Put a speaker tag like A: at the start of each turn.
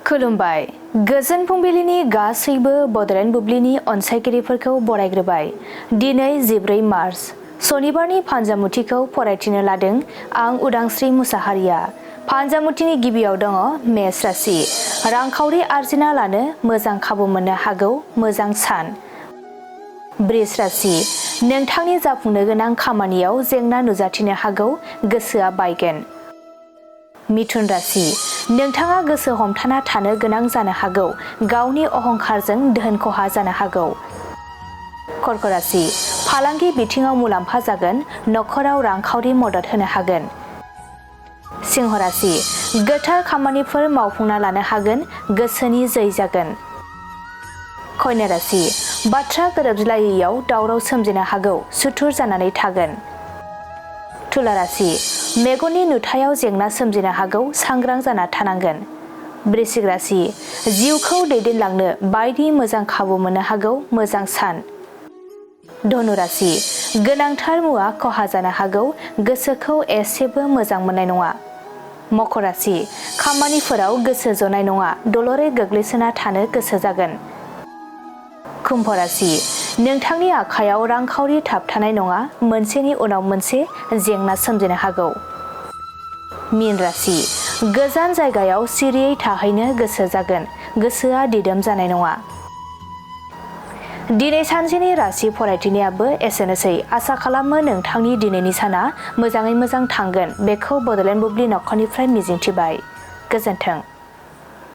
A: खुलुमबाय गोजोन फुंबिलिनि गासैबो बड'लेण्ड बुब्लिनि अनसायगिरिफोरखौ बरायग्रोबाय। दिनै 14 मार्च सनिबारनि फानजामुथिखौ फरायथिनो लादों आं उदांस्रि मुसाहारिया। फानजामुथिनि गिबियाव दङ मेष राशि। रांखावरि आरजिना लानो मोजां खाबु मोननो हागौ, मोजां सान। बृष राशि। नोंथांनि जाफुंनो गोनां खामानियाव जेंना नुजाथिनो हागौ, गोसोआ बायगोन। मिथुन राशि। नोंथाङा गोसो हमथाना थानो गोनां जानो हागौ, गावनि अहंखारजों धोन खहा जानो हागौ। कर्क राशि। फालांगि बिथिङाव मुलाम्फा जागोन, नखराव रांखावरि मदद होनो हागोन। सिंह राशि। गोथार खामानिफोर मावफुंना लानो हागोन, गोसोनि जै जागोन। कन्या राशि। बाथ्रा गोरोबज्लायैयाव दावराव सोमजिनो हागौ, सुथुर जानानै थागोन। तुला राशि। मेगननि नुथायाव जेंना सोमजिनो हागौ, सांग्रां जाना थानांगोन। वृश्चिक राशि। जिउखौ दैदेनलांनो बायदि मोजां खाबु मोननो हागौ, मोजां सान। धनु राशि। गोनांथार मुवा खहा जानो हागौ, गोसोखौ एसेबो मोजां मोननाय नङा। मकर राशि। खामानिफोराव गोसो जनाय नङा, दलरै गोग्लैसोना थानो गोसो जागोन। कुम्भ राशि। नोंथांनि आखायाव रांखावरि थाबथानाय नङा, मोनसेनि उनाव मोनसे जेंना सोमजिनो हागौ। मीन राशि। गोजान जायगायाव सिरियै थाहैनो गोसो जागोन, गोसोआ दिदोम जानाय नङा। दिनै सानसेनि राशि फरायथिनायाबो एसेनोसै। आसा खालामो नोंथांनि दिनैनि साना मोजाङै मोजां थांगोन, बेखौ बड'लेण्ड बुब्लि नखरनिफ्राय मिजिंथिबाय। गोजोन्थों।